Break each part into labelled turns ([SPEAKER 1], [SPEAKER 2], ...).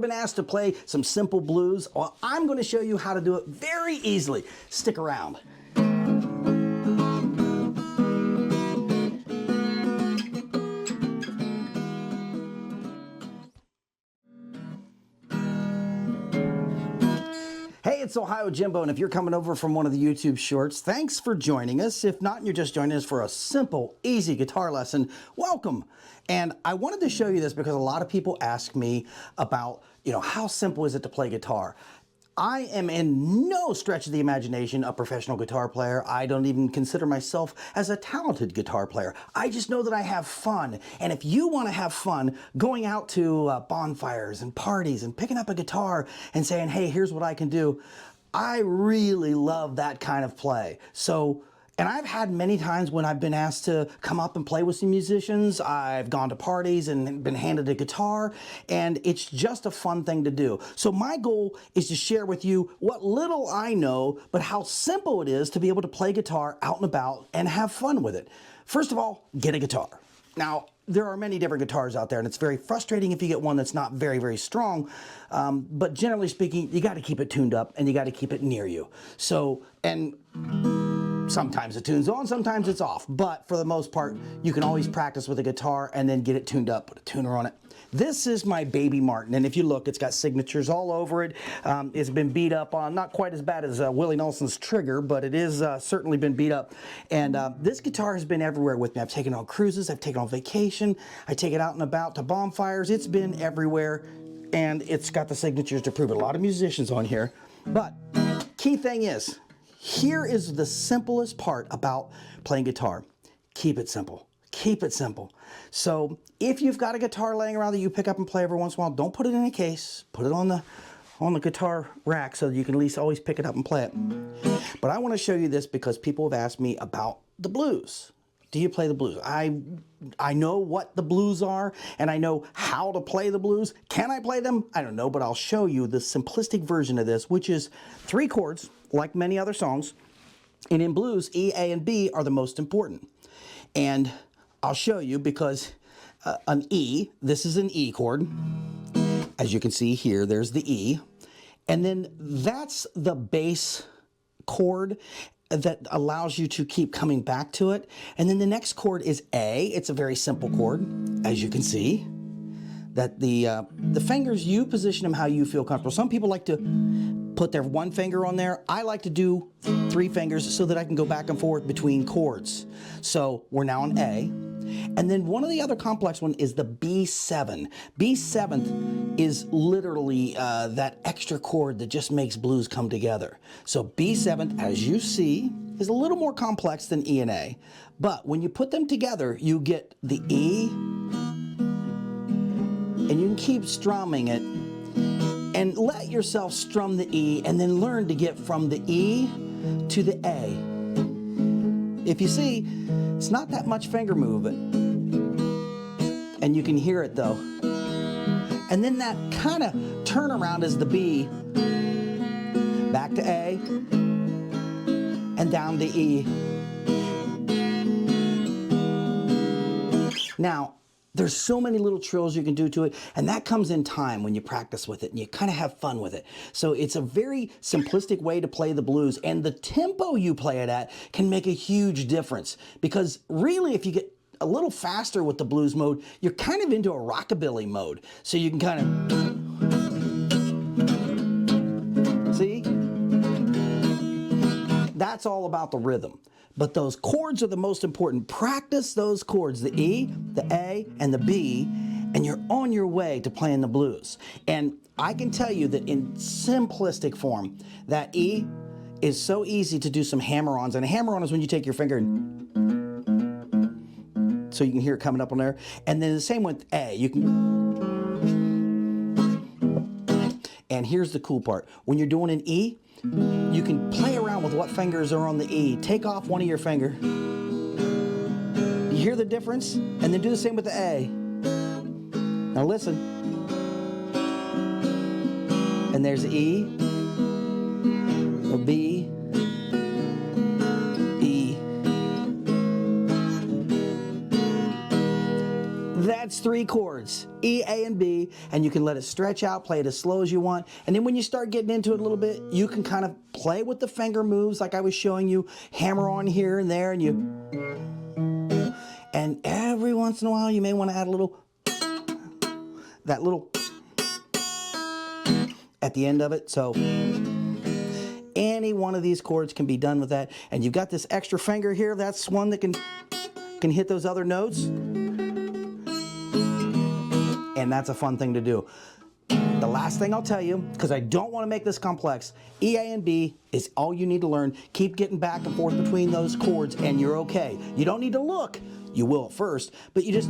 [SPEAKER 1] been asked to play some simple blues? Well, I'm going to show you how to do it very easily. Stick around. Hey, it's Ohio Jimbo, and if you're coming over from one of the YouTube shorts, thanks for joining us. If not, and you're just joining us for a simple, easy guitar lesson, welcome. And I wanted to show you this because a lot of people ask me about, how simple is it to play guitar? I am in no stretch of the imagination a professional guitar player. I don't even consider myself as a talented guitar player. I just know that I have fun. And if you want to have fun going out to bonfires and parties and picking up a guitar and saying, hey, here's what I can do, I really love that kind of play. And I've had many times when I've been asked to come up and play with some musicians. I've gone to parties and been handed a guitar, and it's just a fun thing to do. So my goal is to share with you what little I know, but how simple it is to be able to play guitar out and about and have fun with it. First of all, get a guitar. Now, there are many different guitars out there, and it's very frustrating if you get one that's not very, very strong. But generally speaking, you got to keep it tuned up, and you got to keep it near you. Sometimes the tune's on, sometimes it's off, but for the most part, you can always practice with a guitar and then get it tuned up, put a tuner on it. This is my Baby Martin, and if you look, it's got signatures all over it. It's been beat up on, not quite as bad as Willie Nelson's Trigger, but it is certainly been beat up. And this guitar has been everywhere with me. I've taken it on cruises, I've taken it on vacation, I take it out and about to bonfires. It's been everywhere, and it's got the signatures to prove it. A lot of musicians on here, but key thing is, here is the simplest part about playing guitar. Keep it simple. Keep it simple. So if you've got a guitar laying around that you pick up and play every once in a while, don't put it in a case. Put it on the guitar rack so that you can at least always pick it up and play it. But I want to show you this because people have asked me about the blues. Do you play the blues? I know what the blues are, and I know how to play the blues. Can I play them? I don't know, but I'll show you the simplistic version of this, which is 3 chords, like many other songs. And in blues, E, A, and B are the most important. And I'll show you because an E, this is an E chord. As you can see here, there's the E. And then that's the bass chord that allows you to keep coming back to it. And then the next chord is A. It's a very simple chord, as you can see. That the fingers, you position them how you feel comfortable. Some people like to put their 1 finger on there. I like to do 3 fingers so that I can go back and forth between chords. So we're now on A. And then one of the other complex one is the B7. B7 is literally that extra chord that just makes blues come together. So B7, as you see, is a little more complex than E and A. But when you put them together, you get the E, and you can keep strumming it, and let yourself strum the E, and then learn to get from the E to the A. If you see, it's not that much finger movement, and you can hear it though. And then that kind of turnaround is the B, back to A, and down to E. Now, there's so many little trills you can do to it, and that comes in time when you practice with it and you kind of have fun with it. So it's a very simplistic way to play the blues, and the tempo you play it at can make a huge difference, because really if you get a little faster with the blues mode, you're kind of into a rockabilly mode. So you can kind of, see? That's all about the rhythm. But those chords are the most important. Practice those chords, the E, the A, and the B, and you're on your way to playing the blues. And I can tell you that in simplistic form, that E is so easy to do some hammer-ons. And a hammer-on is when you take your finger and so you can hear it coming up on there. And then the same with A. You can. And here's the cool part. When you're doing an E, you can play around with what fingers are on the E. Take off one of your finger. You hear the difference? And then do the same with the A. Now listen. And there's the E, a B, E. That's 3 chords, E, A, and B, and you can let it stretch out, play it as slow as you want, and then when you start getting into it a little bit, you can kind of play with the finger moves like I was showing you, hammer on here and there, and every once in a while you may want to add a little, that little at the end of it. So any one of these chords can be done with that, and you've got this extra finger here, that's one that can hit those other notes, and that's a fun thing to do. The last thing I'll tell you, because I don't want to make this complex, E, A, and B is all you need to learn. Keep getting back and forth between those chords and you're okay. You don't need to look, you will at first, but you just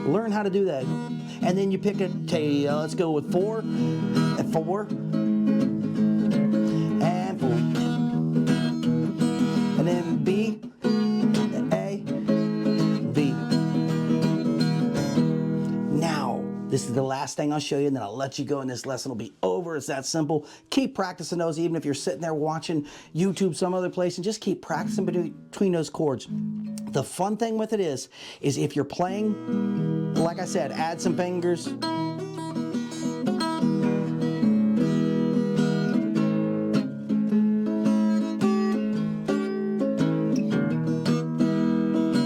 [SPEAKER 1] learn how to do that. And then you pick it, let's go with 4 and 4 and 4, and then B, A, B. Now, this is the last thing I'll show you, and then I'll let you go, and this lesson will be over. It's that simple. Keep practicing those, even if you're sitting there watching YouTube some other place, and just keep practicing between those chords. The fun thing with it is if you're playing, like I said, add some fingers.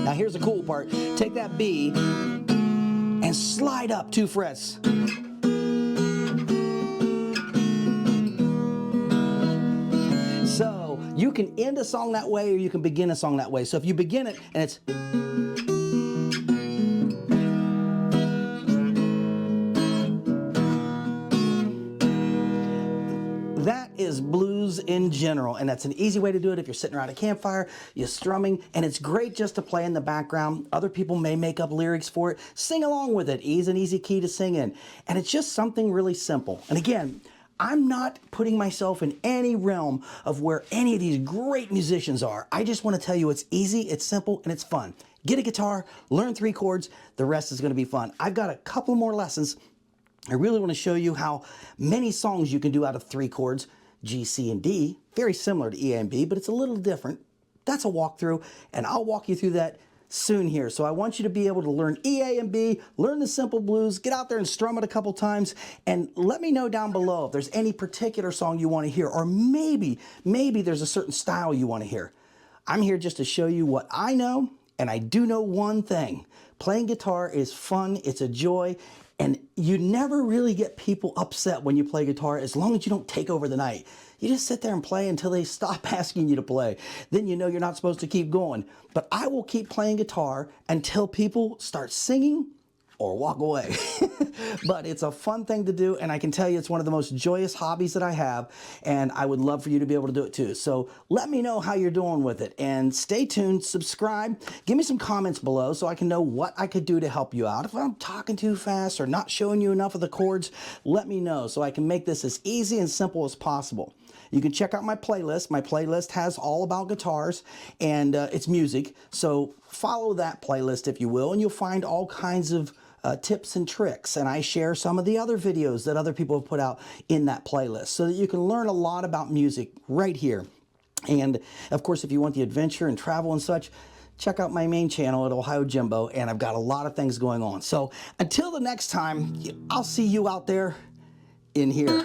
[SPEAKER 1] Now here's the cool part. Take that B and slide up 2 frets. So you can end a song that way, or you can begin a song that way. So if you begin it and it's, that is blues in general, and that's an easy way to do it if you're sitting around a campfire, you're strumming, and it's great just to play in the background. Other people may make up lyrics for it. Sing along with it. E is an easy key to sing in, and it's just something really simple. And again, I'm not putting myself in any realm of where any of these great musicians are. I just want to tell you it's easy, it's simple, and it's fun. Get a guitar, learn 3 chords, the rest is going to be fun. I've got a couple more lessons. I really want to show you how many songs you can do out of 3 chords, G, C, and D. Very similar to E, A, and B, but it's a little different. That's a walkthrough, and I'll walk you through that soon here. So I want you to be able to learn E, A, and B, learn the simple blues, get out there and strum it a couple times, and let me know down below if there's any particular song you want to hear, or maybe there's a certain style you want to hear. I'm here just to show you what I know, and I do know one thing. Playing guitar is fun, it's a joy, and you never really get people upset when you play guitar as long as you don't take over the night. You just sit there and play until they stop asking you to play. Then you know you're not supposed to keep going. But I will keep playing guitar until people start singing or walk away. But it's a fun thing to do, and I can tell you it's one of the most joyous hobbies that I have, and I would love for you to be able to do it too. So let me know how you're doing with it, and stay tuned, subscribe, give me some comments below so I can know what I could do to help you out. If I'm talking too fast or not showing you enough of the chords, let me know so I can make this as easy and simple as possible. You can check out my playlist. My playlist has all about guitars, and it's music, so follow that playlist if you will, and you'll find all kinds of tips and tricks, and I share some of the other videos that other people have put out in that playlist so that you can learn a lot about music right here. And of course, if you want the adventure and travel and such, check out my main channel at Ohio Jimbo, and I've got a lot of things going on. So until the next time, I'll see you out there in here.